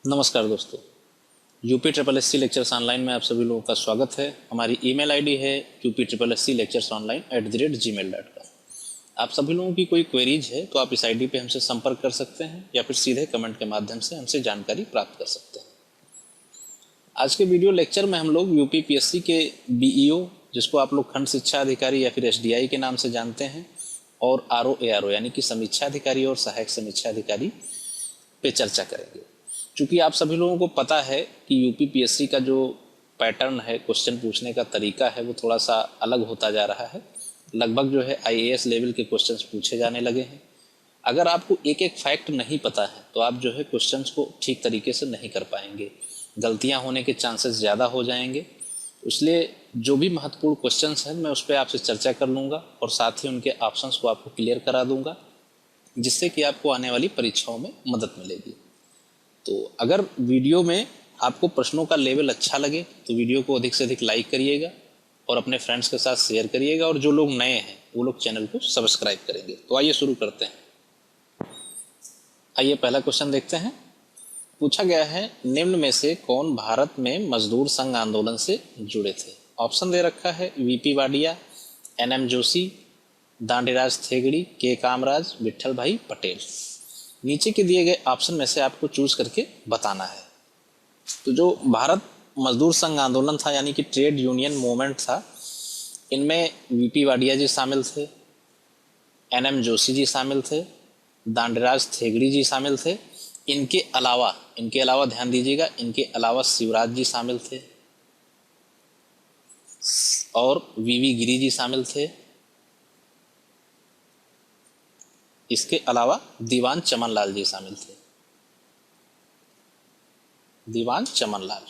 नमस्कार दोस्तों, UP triple S C lectures online में आप सभी लोगों का स्वागत है। हमारी ईमेल आईडी है uptripplesclecturesonline@gmail.com। आप सभी लोगों की कोई क्वेरीज है तो आप इस आईडी पे हमसे संपर्क कर सकते हैं या फिर सीधे कमेंट के माध्यम से हमसे जानकारी प्राप्त कर सकते हैं। आज के वीडियो लेक्चर में हम लोग यूपी पीएससी के बीईओ, जिसको आप लोग खंड शिक्षा अधिकारी या फिर एसडीआई के नाम से जानते हैं, और आरओ यानी कि समीक्षा अधिकारी और सहायक समीक्षा अधिकारी पे चर्चा करेंगे। क्योंकि आप सभी लोगों को पता है कि यूपी पीएससी का जो पैटर्न है, क्वेश्चन पूछने का तरीका है, वो थोड़ा सा अलग होता जा रहा है। लगभग जो है आईएएस लेवल के क्वेश्चंस पूछे जाने लगे हैं। अगर आपको एक एक फैक्ट नहीं पता है तो आप जो है क्वेश्चंस को ठीक तरीके से नहीं कर पाएंगे, गलतियां होने के चांसेस ज़्यादा हो जाएंगे। इसलिए जो भी महत्वपूर्ण क्वेश्चंस हैं मैं उस पर आपसे चर्चा कर लूँगा और साथ ही उनके ऑप्शंस को आपको क्लियर करा दूंगा, जिससे कि आपको आने वाली परीक्षाओं में मदद मिलेगी। तो अगर वीडियो में आपको प्रश्नों का लेवल अच्छा लगे तो वीडियो को अधिक से अधिक लाइक करिएगा और अपने फ्रेंड्स के साथ शेयर करिएगा, और जो लोग नए हैं वो लोग चैनल को सब्सक्राइब करेंगे। तो आइए शुरू करते हैं। आइए पहला क्वेश्चन देखते हैं। पूछा गया है, निम्न में से कौन भारत में मजदूर संघ आंदोलन से जुड़े थे? ऑप्शन दे रखा है वीपी वाडिया, एनएम जोशी, दांडीराज थेगड़ी, के कामराज, विट्ठल भाई पटेल। नीचे के दिए गए ऑप्शन में से आपको चूज करके बताना है। तो जो भारत मजदूर संघ आंदोलन था यानी कि ट्रेड यूनियन मूवमेंट था, इनमें वीपी वाडिया जी शामिल थे, एनएम जोशी जी शामिल थे, दांडीराज थेगड़ी जी शामिल थे। इनके अलावा ध्यान दीजिएगा, इनके अलावा शिवराज जी शामिल थे और वीवी गिरी जी शामिल थे। इसके अलावा दीवान चमन लाल जी शामिल थे, दीवान चमन लाल।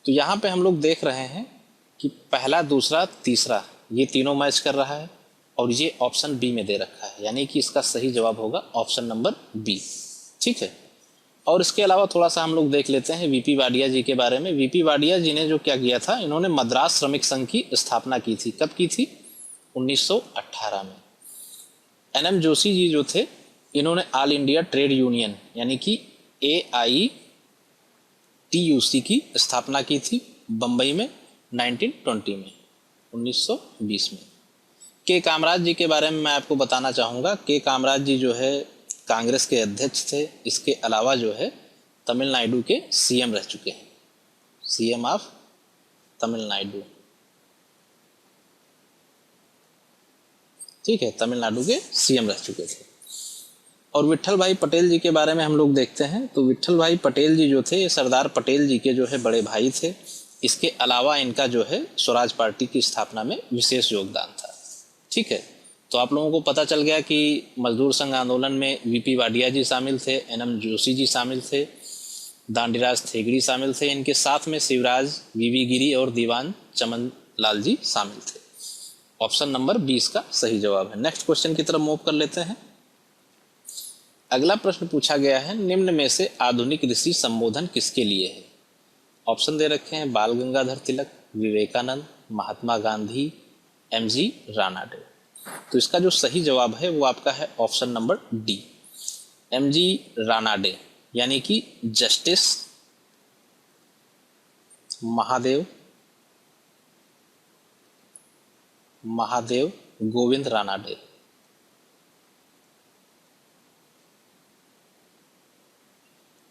तो यहाँ पे हम लोग देख रहे हैं कि पहला, दूसरा, तीसरा ये तीनों मैच कर रहा है और ये ऑप्शन बी में दे रखा है, यानी कि इसका सही जवाब होगा ऑप्शन नंबर बी। ठीक है। और इसके अलावा थोड़ा सा हम लोग देख लेते हैं वीपी वाडिया जी के बारे में। वीपी वाडिया जी ने जो क्या किया था, इन्होंने मद्रास श्रमिक संघ की स्थापना की थी। कब की थी? 1918 में। एनएम जोशी जी जो थे, इन्होंने ऑल इंडिया ट्रेड यूनियन यानी कि AITUC की स्थापना की थी बंबई में 1920 में, 1920 में। के कामराज जी के बारे में मैं आपको बताना चाहूँगा। के कामराज जी जो है कांग्रेस के अध्यक्ष थे। इसके अलावा जो है तमिलनाडु के सीएम रह चुके हैं, सीएम ऑफ तमिलनाडु। ठीक है, तमिलनाडु के सीएम रह चुके थे। और विट्ठल भाई पटेल जी के बारे में हम लोग देखते हैं। तो विट्ठल भाई पटेल जी जो थे, ये सरदार पटेल जी के जो है बड़े भाई थे। इसके अलावा इनका जो है स्वराज पार्टी की स्थापना में विशेष योगदान था। ठीक है। तो आप लोगों को पता चल गया कि मजदूर संघ आंदोलन में वीपी वाडिया जी शामिल थे, एनएम जोशी जी शामिल थे, दांडीराज थेगड़ी शामिल थे, इनके साथ में शिवराज, वीवी गिरी और दीवान चमन लाल जी शामिल थे। ऑप्शन नंबर 20 का सही जवाब है। नेक्स्ट क्वेश्चन की तरफ मूव कर लेते हैं। अगला प्रश्न पूछा गया है, निम्न में से आधुनिक ऋषि संबोधन किसके लिए है? ऑप्शन दे रखे हैं बाल गंगाधर तिलक, विवेकानंद, महात्मा गांधी, एमजी रानाडे। तो इसका जो सही जवाब है वो आपका है option number D, MG Ranade, यानी कि जस्टिस महादेव गोविंद रानाडे।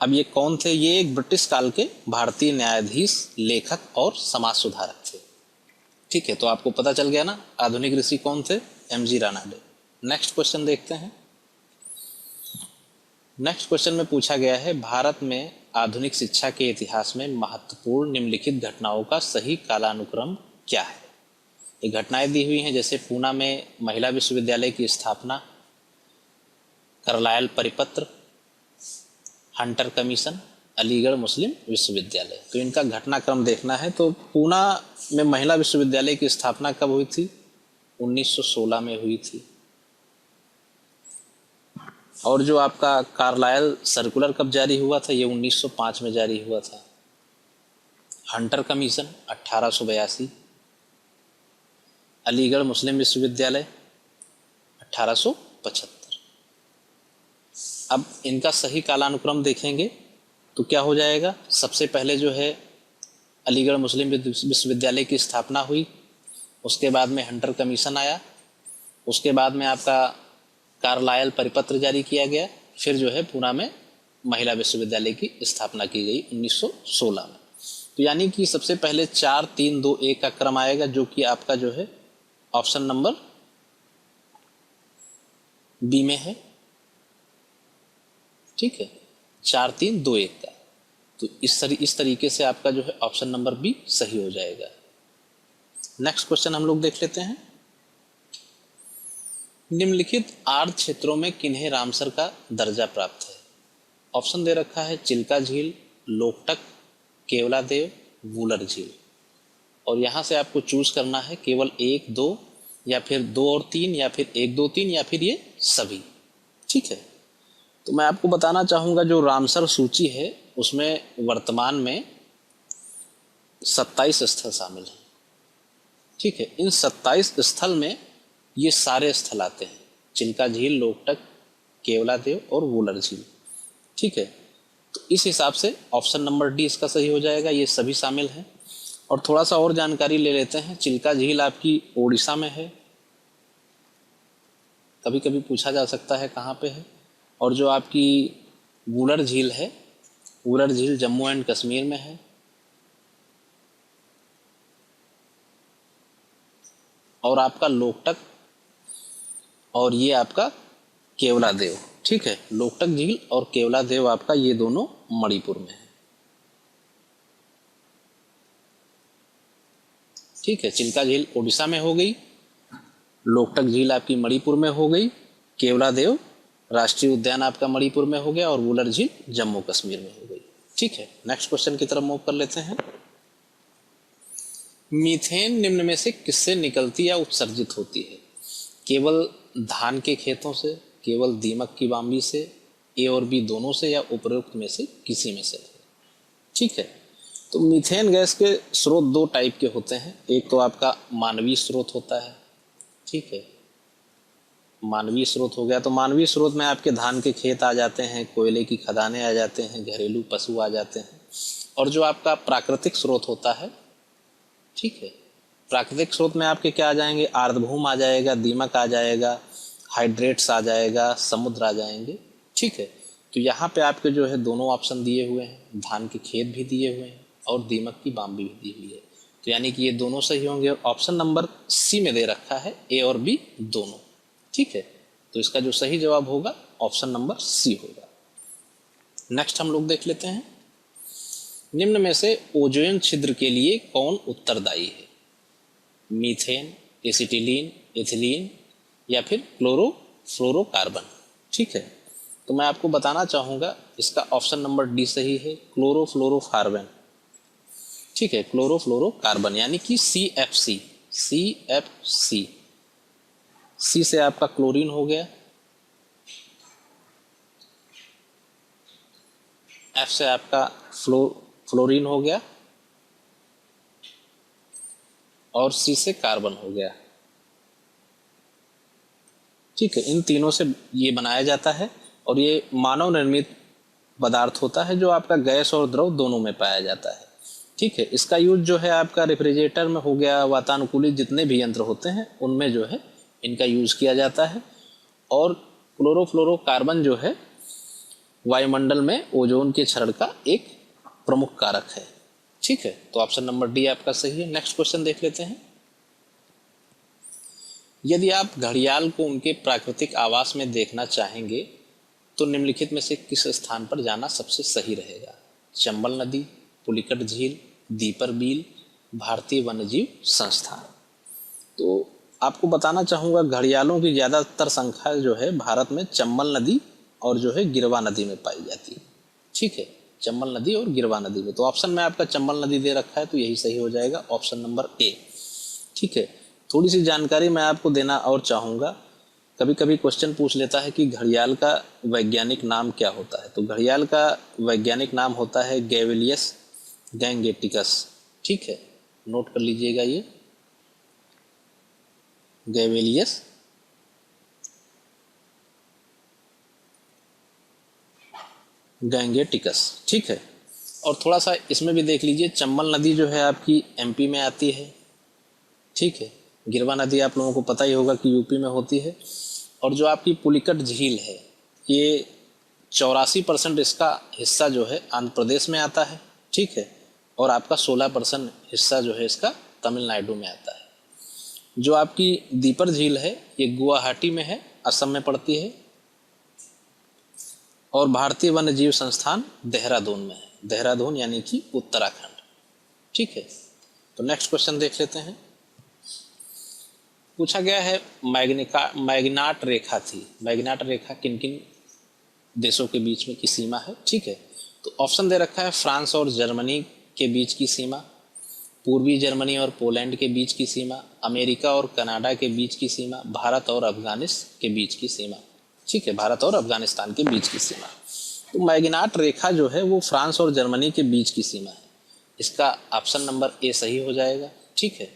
अब ये कौन थे? ये एक ब्रिटिश काल के भारतीय न्यायाधीश, लेखक और समाज सुधारक थे। ठीक है, तो आपको पता चल गया ना आधुनिक ऋषि कौन थे? एमजी रानाडे। नेक्स्ट क्वेश्चन देखते हैं। नेक्स्ट क्वेश्चन में पूछा गया है, भारत में आधुनिक शिक्षा के इतिहास में महत्वपूर्ण निम्नलिखित घटनाओं का सही कालानुक्रम क्या है? ये घटनाएं दी हुई हैं, जैसे पूना में महिला विश्वविद्यालय की स्थापना, कार्लायल परिपत्र, हंटर कमीशन, अलीगढ़ मुस्लिम विश्वविद्यालय। तो इनका घटनाक्रम देखना है। तो पूना में महिला विश्वविद्यालय की स्थापना कब हुई थी? 1916 में हुई थी। और जो आपका कार्लायल सर्कुलर कब जारी हुआ था? ये 1905 में जारी हुआ था। हंटर कमीशन 1882, अलीगढ़ मुस्लिम विश्वविद्यालय 1875। अब इनका सही कालानुक्रम देखेंगे तो क्या हो जाएगा, सबसे पहले जो है अलीगढ़ मुस्लिम विश्वविद्यालय की स्थापना हुई, उसके बाद में हंटर कमीशन आया, उसके बाद में आपका कार्लायल परिपत्र जारी किया गया, फिर जो है पुणे में महिला विश्वविद्यालय की स्थापना की गई 1916 में। तो यानी कि सबसे पहले 4 3 2 1 का क्रम आएगा, जो कि आपका जो है ऑप्शन नंबर बी में है। ठीक है, 4 3 2 1 का, तो इस तरीके से आपका जो है ऑप्शन नंबर बी सही हो जाएगा। नेक्स्ट क्वेश्चन हम लोग देख लेते हैं। निम्नलिखित आर्द्र क्षेत्रों में किन्हें रामसर का दर्जा प्राप्त है? ऑप्शन दे रखा है चिल्का झील, लोकटक, केवलादेव, वूलर झील, और यहां से आपको चूज करना है केवल 1 2 या फिर 2 और 3 या फिर 1 2 3 या फिर ये सभी। ठीक है, तो मैं आपको बताना चाहूंगा जो रामसर सूची है उसमें वर्तमान में 27 स्थल शामिल हैं। ठीक है, इन 27 स्थल में ये सारे स्थल आते हैं, चिल्का झील, लोकटक, केवलादेव और वूलर झील। ठीक है, तो इस हिसाब से ऑप्शन नंबर डी इसका सही हो जाएगा, ये सभी शामिल हैं। और थोड़ा सा और जानकारी ले लेते हैं। चिल्का झील आपकी ओडिशा में है, कभी कभी पूछा जा सकता है कहाँ पे है। और जो आपकी वूलर झील है, वूलर झील जम्मू एंड कश्मीर में है। और आपका लोकटक और ये आपका केवलादेव, ठीक है, लोकटक झील और केवलादेव आपका ये दोनों मणिपुर में है। ठीक है, चिल्का झील ओडिशा में हो गई, लोकटक झील आपकी मणिपुर में हो गई, केवलादेव राष्ट्रीय उद्यान आपका मणिपुर में हो गया और वूलर झील जम्मू कश्मीर में हो गई। ठीक है, नेक्स्ट क्वेश्चन की तरफ मूव कर लेते हैं। मीथेन निम्न में से किससे निकलती या उत्सर्जित होती है? केवल धान के खेतों से, केवल दीमक की बाम्बी से, ए और बी दोनों से, या उपरोक्त में से किसी में से? ठीक है, तो मीथेन गैस के स्रोत 2 टाइप के होते हैं। एक तो आपका मानवीय स्रोत होता है। ठीक है, मानवीय स्रोत हो गया, तो मानवीय स्रोत में आपके धान के खेत आ जाते हैं, कोयले की खदानें आ जाते हैं, घरेलू पशु आ जाते हैं। और जो आपका प्राकृतिक स्रोत होता है, ठीक है, प्राकृतिक स्रोत में आपके क्या आ जाएंगे, आर्द्रभूमि आ जाएगा, दीमक आ जाएगा, हाइड्रेट्स आ जाएगा, समुद्र आ जाएंगे। ठीक है, तो यहाँ पे आपके जो है दोनों ऑप्शन दिए हुए हैं, धान के खेत भी दिए हुए हैं और दीमक की बाम्बी भी दी हुई है, तो यानी कि ये दोनों सही होंगे। और ऑप्शन नंबर सी में दे रखा है ए और बी दोनों। ठीक है, तो इसका जो सही जवाब होगा ऑप्शन नंबर सी होगा। नेक्स्ट हम लोग देख लेते हैं। निम्न में से ओजोन छिद्र के लिए कौन उत्तरदायी है? मीथेन, एसिटिलीन, एथिलीन या फिर क्लोरोफ्लोरोकार्बन? ठीक है, तो मैं आपको बताना चाहूंगा इसका ऑप्शन नंबर डी सही है, क्लोरोफ्लोरोकार्बन। ठीक है, क्लोरोफ्लोरोकार्बन यानी कि CFC। CFC, सी से आपका क्लोरीन हो गया, एफ से आपका फ्लोरीन हो गया और सी से कार्बन हो गया। ठीक है, इन तीनों से ये बनाया जाता है और ये मानव निर्मित पदार्थ होता है जो आपका गैस और द्रव दोनों में पाया जाता है। ठीक है, इसका यूज जो है आपका रेफ्रिजरेटर में हो गया, वातानुकूलित जितने भी यंत्र होते हैं उनमें जो है इनका यूज किया जाता है। और क्लोरोफ्लोरोकार्बन जो है वायुमंडल में ओजोन के क्षरण का एक प्रमुख कारक है। ठीक है, तो ऑप्शन नंबर डी आपका सही है। नेक्स्ट क्वेश्चन देख लेते हैं। यदि आप घड़ियाल को उनके प्राकृतिक आवास में देखना चाहेंगे तो निम्नलिखित में से किस स्थान पर जाना सबसे सही रहेगा? चंबल नदी, पुलिकट झील, दीपर बील, भारतीय वन्यजीव संस्थान? तो आपको बताना चाहूँगा घड़ियालों की ज़्यादातर संख्या जो है भारत में चंबल नदी और जो है गिरवा नदी में पाई जाती है। ठीक है, चंबल नदी और गिरवा नदी में, तो ऑप्शन में आपका चंबल नदी दे रखा है तो यही सही हो जाएगा, ऑप्शन नंबर ए। ठीक है, थोड़ी सी जानकारी मैं आपको देना और चाहूँगा। कभी कभी क्वेश्चन पूछ लेता है कि घड़ियाल का वैज्ञानिक नाम क्या होता है, तो घड़ियाल का वैज्ञानिक नाम होता है गैविलियस गैंगेटिकस। ठीक है, नोट कर लीजिएगा, ये गैविलियस गैंगेटिकस, ठीक है। और थोड़ा सा इसमें भी देख लीजिए, चंबल नदी जो है आपकी एमपी में आती है, ठीक है। गिरवा नदी आप लोगों को पता ही होगा कि यूपी में होती है। और जो आपकी पुलिकट झील है, ये 84% इसका हिस्सा जो है आंध्र प्रदेश में आता है, ठीक है। और आपका 16% हिस्सा जो है इसका तमिलनाडु में आता है। जो आपकी दीपर झील है ये गुवाहाटी में है, असम में पड़ती है। और भारतीय वन्य जीव संस्थान देहरादून में है, देहरादून यानी कि उत्तराखंड, ठीक है। तो नेक्स्ट क्वेश्चन देख लेते हैं। पूछा गया है मैग्नाट रेखा थी, मैग्नाट रेखा किन किन देशों के बीच में की सीमा है, ठीक है। तो ऑप्शन दे रखा है फ्रांस और जर्मनी के बीच की सीमा, पूर्वी जर्मनी और पोलैंड के बीच की सीमा, अमेरिका और कनाडा के बीच की सीमा, भारत और अफगानिस्तान के बीच की सीमा, ठीक है, भारत और अफगानिस्तान के बीच की सीमा। तो मैग्नाट रेखा जो है वो फ्रांस और जर्मनी के बीच की सीमा है। इसका ऑप्शन नंबर ए सही हो जाएगा, ठीक है।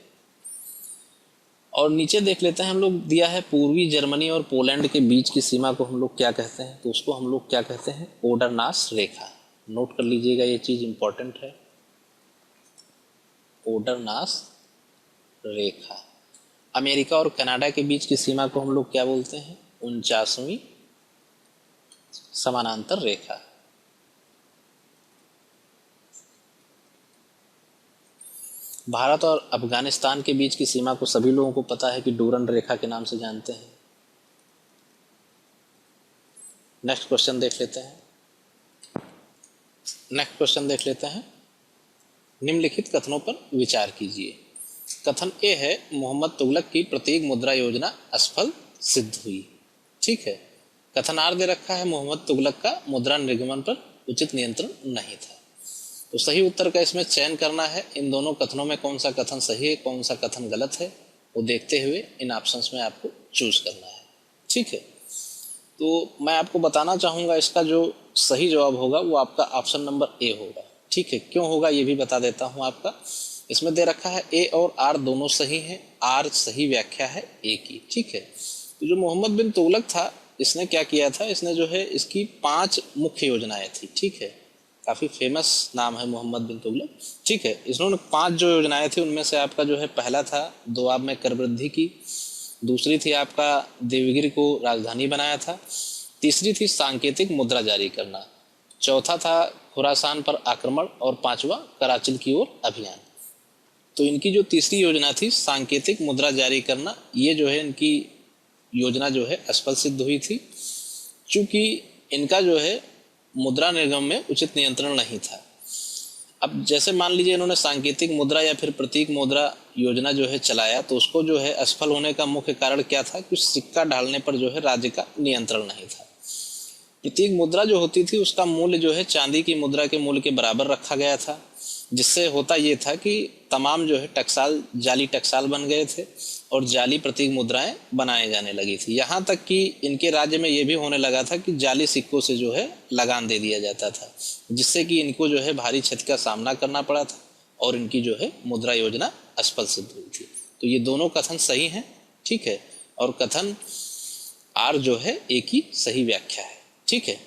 और नीचे देख लेते हैं हम लोग, दिया है पूर्वी जर्मनी और पोलैंड के बीच की सीमा को हम लोग क्या कहते हैं, तो उसको हम लोग क्या कहते हैं, ओडरनास रेखा। नोट कर लीजिएगा, ये चीज इंपॉर्टेंट है, ओडरनास रेखा। अमेरिका और कनाडा के बीच की सीमा को हम लोग क्या बोलते हैं, 49वीं समानांतर रेखा। भारत और अफगानिस्तान के बीच की सीमा को सभी लोगों को पता है कि डूरन रेखा के नाम से जानते हैं। नेक्स्ट क्वेश्चन देख लेते हैं। नेक्स्ट क्वेश्चन देख लेते हैं। निम्नलिखित कथनों पर विचार कीजिए। कथन ए है, मोहम्मद तुगलक की प्रतीक मुद्रा योजना असफल सिद्ध हुई, ठीक है। कथन आर दे रखा है, मोहम्मद तुगलक का मुद्रा निर्गमन पर उचित नियंत्रण नहीं था। तो सही उत्तर का इसमें चयन करना है। इन दोनों कथनों में कौन सा कथन सही है, कौन सा कथन गलत है, वो देखते हुए इन ऑप्शंस में आपको चूज करना है, ठीक है। तो मैं आपको बताना चाहूंगा, इसका जो सही जवाब होगा वो आपका ऑप्शन नंबर ए होगा, ठीक है। क्यों होगा ये भी बता देता हूं आपका। इसमें दे रखा है ए और आर दोनों सही हैं, आर सही व्याख्या है ए की, ठीक है। तो जो मोहम्मद बिन तुगलक था, इसने क्या किया था, इसने जो है इसकी 5 मुख्य योजनाएं थी, ठीक है। काफी फेमस नाम है मोहम्मद बिन तुगलक, ठीक है। इन्होंने 5 जो योजनाएं थी उनमें से आपका जो है पहला था दोआब में कर वृद्धि की, दूसरी थी आपका देवगिरी को राजधानी बनाया था, तीसरी थी सांकेतिक मुद्रा जारी करना, चौथा था खुरासान पर आक्रमण और पांचवा कराचिल की ओर अभियान। तो इनकी जो तीसरी योजना थी सांकेतिक मुद्रा जारी करना, ये जो है इनकी योजना जो है असफल सिद्ध हुई थी, चूंकि इनका जो है मुद्रा निर्गम में उचित नियंत्रण नहीं था। अब जैसे मान लीजिए इन्होंने सांकेतिक मुद्रा या फिर प्रतीक मुद्रा योजना जो है चलाया, तो उसको जो है असफल होने का मुख्य कारण क्या था कि सिक्का ढालने पर जो है राज्य का नियंत्रण नहीं था। प्रतीक मुद्रा जो होती थी उसका मूल्य जो है चांदी की मुद्रा के मूल्य के बराबर रखा गया था, जिससे होता ये था कि तमाम जो है टकसाल जाली टकसाल बन गए थे और जाली प्रतीक मुद्राएं बनाए जाने लगी थी। यहाँ तक कि इनके राज्य में ये भी होने लगा था कि जाली सिक्कों से जो है लगान दे दिया जाता था, जिससे कि इनको जो है भारी क्षति का सामना करना पड़ा था और इनकी जो है मुद्रा योजना असफल सिद्ध हुई थी। तो ये दोनों कथन सही हैं, ठीक है। और कथन आर जो है एक ही सही व्याख्या है, ठीक है।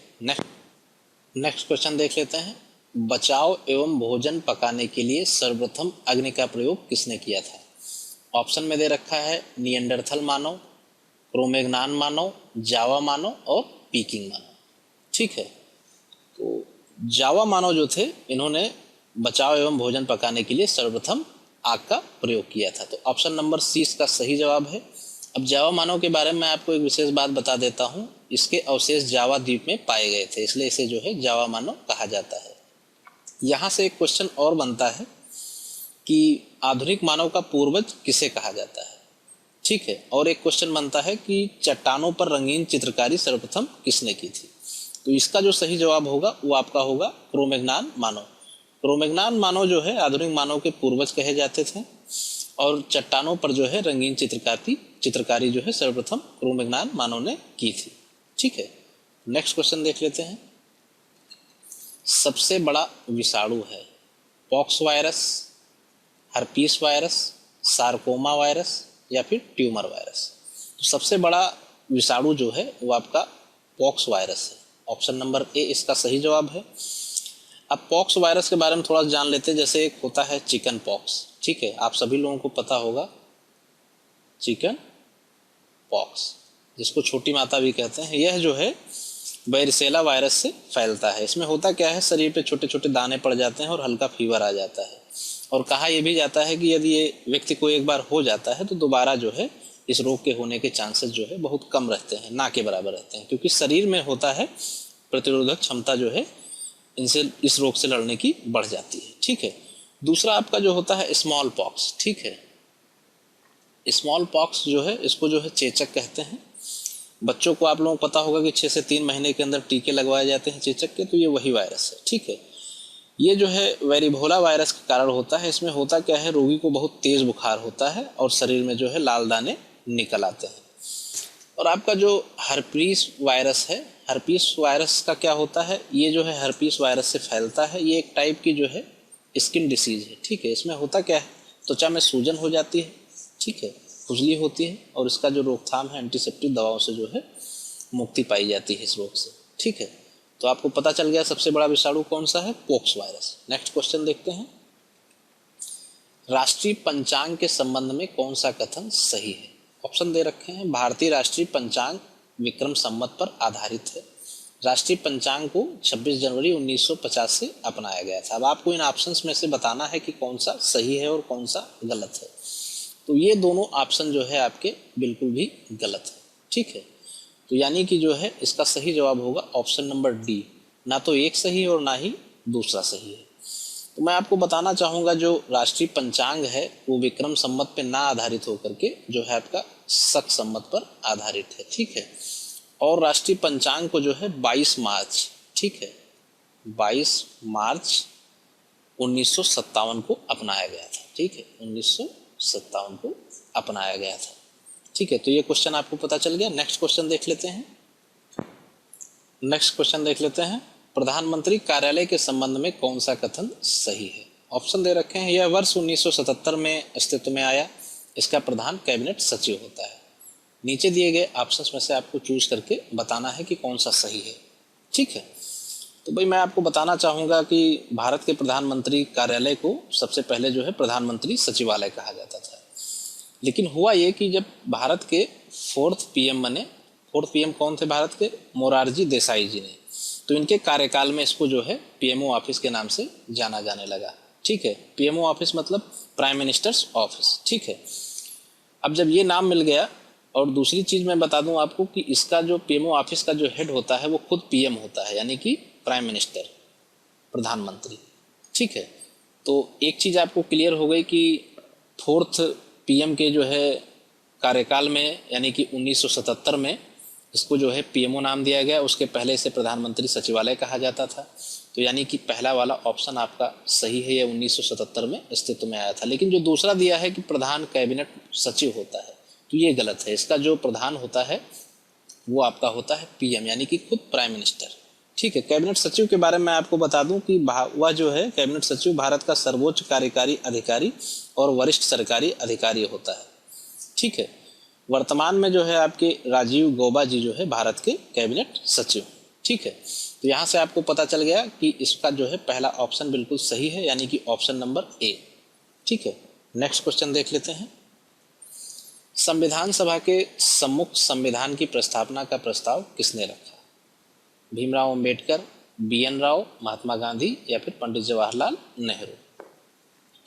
नेक्स्ट क्वेश्चन देख लेते हैं। बचाव एवं भोजन पकाने के लिए सर्वप्रथम अग्नि का प्रयोग किसने किया था? ऑप्शन में दे रखा है निएंडरथल मानव, क्रोमेग्नान मानव, जावा मानव और पीकिंग मानव, ठीक है। तो जावा मानव जो थे, इन्होंने बचाव एवं भोजन पकाने के लिए सर्वप्रथम आग का प्रयोग किया था। तो ऑप्शन नंबर सी इसका सही जवाब है। अब जावा मानव के बारे में आपको एक विशेष बात बता देता हूँ, इसके अवशेष जावा द्वीप में पाए गए थे, इसलिए इसे जो है जावा मानव कहा जाता है। यहाँ से एक क्वेश्चन और बनता है कि आधुनिक मानव का पूर्वज किसे कहा जाता है, ठीक है। और एक क्वेश्चन बनता है कि चट्टानों पर रंगीन चित्रकारी सर्वप्रथम किसने की थी? तो इसका जो सही जवाब होगा वो आपका होगा क्रोमेग्नान मानव। क्रोमेग्नान मानव जो है आधुनिक मानव के पूर्वज कहे जाते थे और चट्टानों पर जो है रंगीन चित्रकारी जो है सर्वप्रथम क्रोमेग्नान मानव ने की थी, ठीक है। नेक्स्ट क्वेश्चन देख लेते हैं। सबसे बड़ा विषाणु है pox virus, herpes virus, sarcoma virus या फिर ट्यूमर वायरस? तो सबसे बड़ा विषाणु जो है वो आपका पॉक्स वायरस है, ऑप्शन नंबर ए इसका सही जवाब है। अब पॉक्स वायरस के बारे में थोड़ा जान लेते हैं। जैसे एक होता है चिकन पॉक्स, ठीक है, आप सभी लोगों को पता होगा चिकन पॉक्स, जिसको छोटी माता भी कहते हैं। यह जो है वायरिसेला वायरस से फैलता है। इसमें होता क्या है, शरीर पे छोटे छोटे दाने पड़ जाते हैं और हल्का फीवर आ जाता है। और कहा यह भी जाता है कि यदि ये व्यक्ति को एक बार हो जाता है तो दोबारा जो है इस रोग के होने के चांसेस जो है बहुत कम रहते हैं, ना के बराबर रहते हैं, क्योंकि शरीर में होता है प्रतिरोधक क्षमता जो है इनसे इस रोग से लड़ने की बढ़ जाती है, ठीक है। दूसरा आपका जो होता है स्मॉल पॉक्स, ठीक है। स्मॉल पॉक्स जो है इसको जो है चेचक कहते हैं। बच्चों को आप लोगों को पता होगा कि 6 से 3 महीने के अंदर टीके लगवाए जाते हैं चेचक के, तो ये वही वायरस है, ठीक है। ये जो है वेरिबोला वायरस के कारण होता है। इसमें होता क्या है, रोगी को बहुत तेज बुखार होता है और शरीर में जो है लाल दाने निकल आते हैं। और आपका जो हर्पीस वायरस है, हर्पीस वायरस का क्या होता है, ये जो है हर्पीस वायरस से फैलता है। ये एक टाइप की जो है स्किन डिसीज है, ठीक है। इसमें होता क्या है, त्वचा में सूजन हो जाती है, ठीक है, खुजली होती है, और इसका जो रोकथाम है एंटीसेप्टिक दवाओं से जो है मुक्ति पाई जाती है इस रोग से, ठीक है। तो आपको पता चल गया सबसे बड़ा विषाणु कौन सा है, पोक्स वायरस। नेक्स्ट क्वेश्चन देखते हैं। राष्ट्रीय पंचांग के संबंध में कौन सा कथन सही है? ऑप्शन दे रखे हैं। भारतीय राष्ट्रीय पंचांग विक्रम संवत पर आधारित है। राष्ट्रीय पंचांग को 26 जनवरी 1950 से अपनाया गया था। अब आपको इन ऑप्शंस में से बताना है कि कौन सा सही है और कौन सा गलत है। तो ये दोनों ऑप्शन जो है आपके बिल्कुल भी गलत है, ठीक है। तो यानी कि जो है इसका सही जवाब होगा ऑप्शन नंबर डी, ना तो एक सही और ना ही दूसरा सही है। तो मैं आपको बताना चाहूँगा जो राष्ट्रीय पंचांग है वो विक्रम संवत पे ना आधारित होकर के जो है आपका शक संवत पर आधारित है, ठीक है। और राष्ट्रीय पंचांग को जो है 22 मार्च, ठीक है, 22 मार्च 1957 को अपनाया गया था, ठीक है, 1957 को अपनाया गया था, ठीक है। तो ये क्वेश्चन आपको पता चल गया। नेक्स्ट क्वेश्चन देख लेते हैं। नेक्स्ट क्वेश्चन देख लेते हैं। प्रधानमंत्री कार्यालय के संबंध में कौन सा कथन सही है? ऑप्शन दे रखे हैं। यह वर्ष 1977 में अस्तित्व में आया। इसका प्रधान कैबिनेट सचिव होता है। नीचे दिए गए ऑप्शंस में से आपको चूज करके बताना है कि कौन सा सही है, ठीक है। तो भाई मैं आपको बताना चाहूँगा कि भारत के प्रधानमंत्री कार्यालय को सबसे पहले जो है प्रधानमंत्री सचिवालय कहा जाता था। लेकिन हुआ ये कि जब भारत के 4th PM बने, 4th PM कौन थे भारत के? मोरारजी देसाई जी ने। तो इनके कार्यकाल में इसको जो है PMO ऑफिस के नाम से जाना जाने लगा, ठीक है। PMO ऑफिस मतलब प्राइम मिनिस्टर्स ऑफिस, ठीक है। अब जब ये नाम मिल गया, और दूसरी चीज मैं बता दूं आपको कि इसका जो PMO ऑफिस का जो हेड होता है वो खुद PM होता है, यानी कि प्राइम मिनिस्टर, प्रधानमंत्री, ठीक है। तो एक चीज आपको क्लियर हो गई कि 4th PM के जो है कार्यकाल में, यानी कि 1977 में इसको जो है PMO नाम दिया गया। उसके पहले इसे प्रधानमंत्री सचिवालय कहा जाता था। तो यानी कि पहला वाला ऑप्शन आपका सही है, यह 1977 में अस्तित्व में आया था। लेकिन जो दूसरा दिया है कि प्रधान कैबिनेट सचिव होता है, तो ये गलत है। इसका जो प्रधान होता है वो आपका होता है PM, यानी कि खुद प्राइम मिनिस्टर, ठीक है। कैबिनेट सचिव के बारे में आपको बता दूं कि वह जो है कैबिनेट सचिव भारत का सर्वोच्च कार्यकारी अधिकारी और वरिष्ठ सरकारी अधिकारी होता है, ठीक है। वर्तमान में जो है आपके राजीव गौबा जी जो है भारत के कैबिनेट सचिव, ठीक है। तो यहाँ से आपको पता चल गया कि इसका जो है पहला ऑप्शन बिल्कुल सही है, यानी कि ऑप्शन नंबर ए, ठीक है। नेक्स्ट क्वेश्चन देख लेते हैं। संविधान सभा के सम्मुख संविधान की प्रस्तावना का प्रस्ताव किसने रखा? भीमराव अंबेडकर, BN राव, महात्मा गांधी या फिर पंडित जवाहरलाल नेहरू,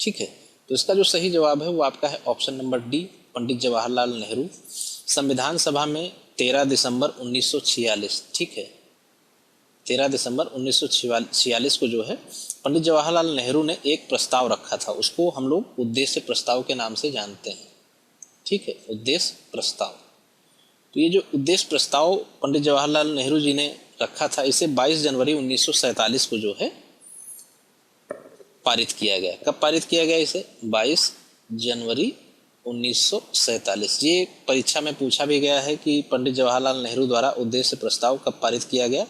ठीक है। तो इसका जो सही जवाब है वो आपका है option number D, Pandit Jawaharlal Nehru. संविधान सभा में 13 दिसंबर 1946, ठीक है, 13 दिसंबर 1946 को जो है पंडित जवाहरलाल नेहरू ने एक प्रस्ताव रखा था। उसको हम लोग उद्देश्य प्रस्ताव के नाम से जानते हैं, ठीक है, उद्देश्य प्रस्ताव। तो ये जो उद्देश्य प्रस्ताव पंडित जवाहरलाल नेहरू जी ने रखा था, इसे 22 जनवरी 1947 को जो है पारित किया गया। कब पारित किया गया इसे? 22 जनवरी 1947। ये परीक्षा में पूछा भी गया है कि पंडित जवाहरलाल नेहरू द्वारा उद्देश्य प्रस्ताव कब पारित किया गया,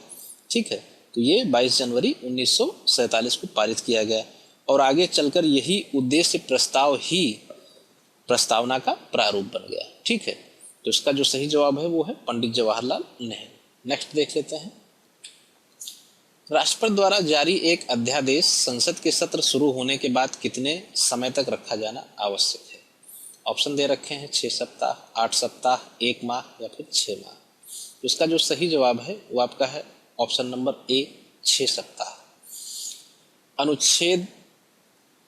ठीक है। तो ये 22 जनवरी 1947 को पारित किया गया, और आगे चलकर यही उद्देश्य प्रस्ताव ही प्रस्तावना का प्रारूप बन गया, ठीक है। तो इसका जो सही जवाब है वो है पंडित जवाहरलाल नेहरू। नेक्स्ट देख लेते हैं। राष्ट्रपति द्वारा जारी एक अध्यादेश संसद के सत्र शुरू होने के बाद कितने समय तक रखा जाना आवश्यक है? ऑप्शन दे रखे हैं 6 सप्ताह, 8 सप्ताह, 1 माह या फिर 6 माह। तो इसका जो सही जवाब है वो आपका है ऑप्शन नंबर ए, 6 सप्ताह। अनुच्छेद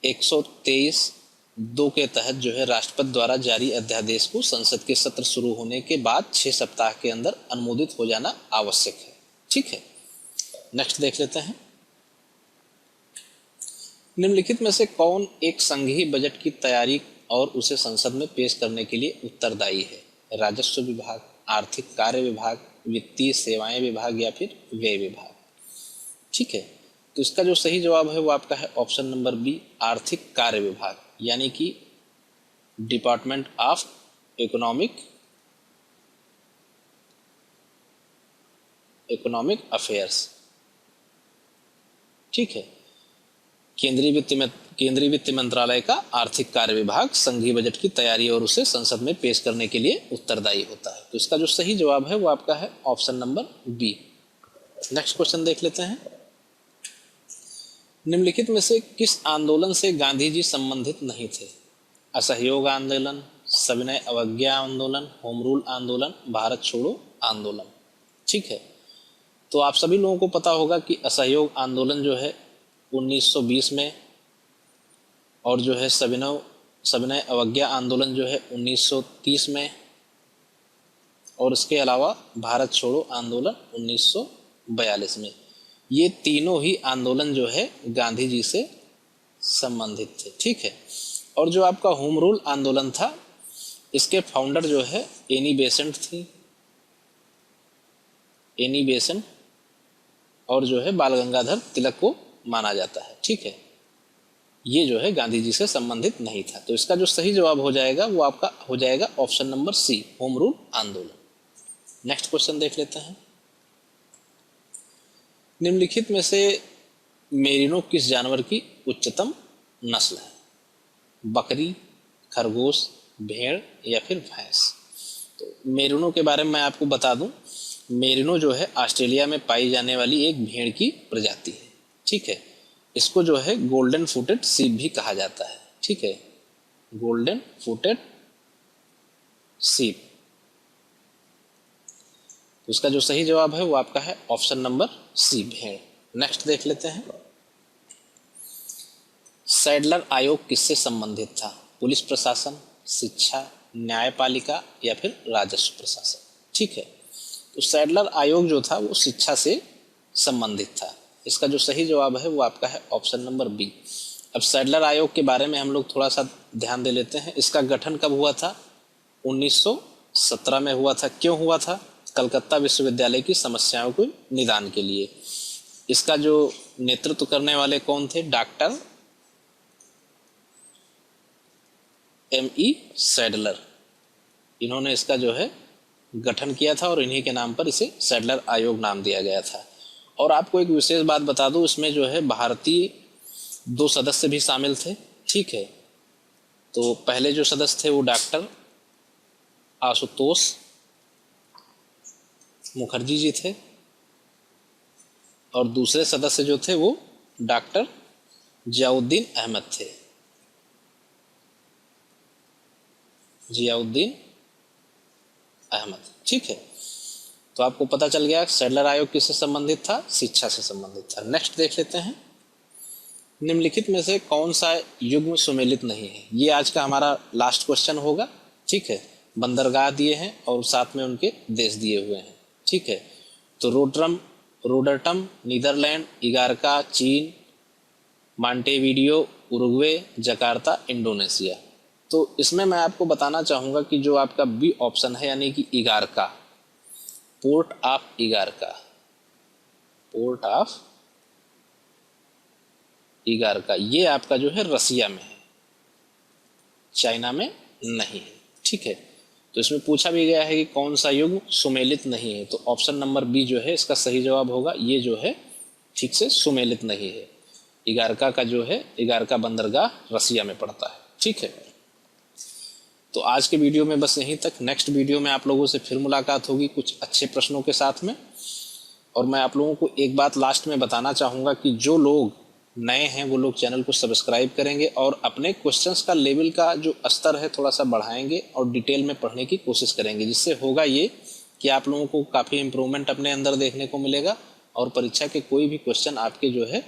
123(2) के तहत जो है राष्ट्रपति द्वारा जारी अध्यादेश को संसद के सत्र शुरू होने के बाद 6 सप्ताह के अंदर अनुमोदित हो जाना आवश्यक है। ठीक है, नेक्स्ट देख लेते हैं। निम्नलिखित में से कौन एक संघीय बजट की तैयारी और उसे संसद में पेश करने के लिए उत्तरदायी है? राजस्व विभाग, आर्थिक कार्य विभाग, वित्तीय सेवाएं विभाग या फिर व्यय विभाग? ठीक है, तो इसका जो सही जवाब है वो आपका है ऑप्शन नंबर बी, आर्थिक कार्य विभाग, यानी कि डिपार्टमेंट ऑफ इकोनॉमिक अफेयर्स। ठीक है, केंद्रीय वित्त मंत्रालय का आर्थिक कार्य विभाग संघीय बजट की तैयारी और उसे संसद में पेश करने के लिए उत्तरदायी होता है। तो इसका जो सही जवाब है वो आपका है option number B. Next question देख लेते हैं। निम्नलिखित में से किस आंदोलन से गांधी जी संबंधित नहीं थे? असहयोग आंदोलन, सविनय अवज्ञा आंदोलन, होम रूल आंदोलन, भारत छोड़ो आंदोलन। ठीक है, तो आप सभी लोगों को पता होगा कि असहयोग आंदोलन जो है 1920 में और जो है सविनय अवज्ञा आंदोलन जो है 1930 में, और इसके अलावा भारत छोड़ो आंदोलन 1942 में। ये तीनों ही आंदोलन जो है गांधी जी से संबंधित थे। ठीक है, और जो आपका होम रूल आंदोलन था इसके फाउंडर जो है एनी बेसेंट थी, एनी बेसेंट, और जो है बाल गंगाधर तिलक को माना जाता है। ठीक है, ये जो है गांधी जी से संबंधित नहीं था। तो इसका जो सही जवाब हो जाएगा वो आपका हो जाएगा option number C, home rule आंदोलन। नेक्स्ट क्वेश्चन देख लेते हैं। निम्नलिखित में से मेरिनो किस जानवर की उच्चतम नस्ल है? बकरी, खरगोश, भेड़ या फिर भैंस? तो मेरिनो के बारे में मैं आपको बता दूं, मेरिनो जो है ऑस्ट्रेलिया में पाई जाने वाली एक भेड़ की प्रजाति है। ठीक है, इसको जो है गोल्डन फुटेड सीप भी कहा जाता है। ठीक है, गोल्डन फुटेड सीप। उसका जो सही जवाब है वो आपका है ऑप्शन नंबर सी, भेड़। नेक्स्ट देख लेते हैं। सैडलर आयोग किससे संबंधित था? पुलिस प्रशासन, शिक्षा, न्यायपालिका या फिर राजस्व प्रशासन? ठीक है, तो सैडलर आयोग जो था वो शिक्षा से संबंधित था। इसका जो सही जवाब है वो आपका है ऑप्शन नंबर बी। अब सैडलर आयोग के बारे में हम लोग थोड़ा सा ध्यान दे लेते हैं। इसका गठन कब हुआ था? 1917 में हुआ था। क्यों हुआ था? कलकत्ता विश्वविद्यालय की समस्याओं को निदान के लिए। इसका जो नेतृत्व करने वाले कौन थे? Doctor M.E. सैडलर। इन्होंने इसका जो है गठन किया था और इन्हीं के नाम पर इसे सैडलर आयोग नाम दिया गया था। और आपको एक विशेष बात बता दूं, इसमें जो है भारतीय 2 सदस्य भी शामिल थे। ठीक है, तो पहले जो सदस्य थे वो डॉक्टर आशुतोष मुखर्जी जी थे, और दूसरे सदस्य जो थे वो डॉक्टर जियाउद्दीन अहमद थे। जियाउद्दीन अहमद। ठीक है, तो आपको पता चल गया सैडलर आयोग किससे संबंधित था? शिक्षा से संबंधित था। नेक्स्ट देख लेते हैं। निम्नलिखित में से कौन सा युग्म सुमेलित नहीं है? ये आज का हमारा लास्ट क्वेश्चन होगा। ठीक है, बंदरगाह दिए हैं और साथ में उनके देश दिए हुए हैं। ठीक है, तो रोडरटम नीदरलैंड, इगारका चीन, मॉन्टेविडियो उरुग्वे, जकार्ता इंडोनेशिया। तो इसमें मैं आपको बताना चाहूँगा कि जो आपका बी ऑप्शन है यानी कि इगारका, पोर्ट ऑफ इगारका, पोर्ट ऑफ इगारका, ये आपका जो है रसिया में है, चाइना में नहीं है। ठीक है, तो इसमें पूछा भी गया है कि कौन सा युग्म सुमेलित नहीं है, तो ऑप्शन नंबर बी जो है इसका सही जवाब होगा। ये जो है ठीक से सुमेलित नहीं है। इगारका का जो है, इगारका बंदरगाह रसिया में पड़ता है। ठीक है, तो आज के वीडियो में बस यहीं तक। नेक्स्ट वीडियो में आप लोगों से फिर मुलाकात होगी कुछ अच्छे प्रश्नों के साथ में। और मैं आप लोगों को एक बात लास्ट में बताना चाहूँगा कि जो लोग नए हैं वो लोग चैनल को सब्सक्राइब करेंगे और अपने क्वेश्चंस का लेवल का जो स्तर है थोड़ा सा बढ़ाएंगे और डिटेल में पढ़ने की कोशिश करेंगे, जिससे होगा ये कि आप लोगों को काफ़ी इम्प्रूवमेंट अपने अंदर देखने को मिलेगा और परीक्षा के कोई भी क्वेश्चन आपके जो है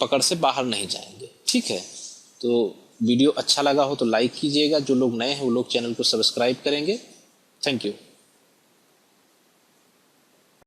पकड़ से बाहर नहीं जाएंगे। ठीक है, तो वीडियो अच्छा लगा हो तो लाइक कीजिएगा, जो लोग नए हैं वो लोग चैनल को सब्सक्राइब करेंगे। Thank you.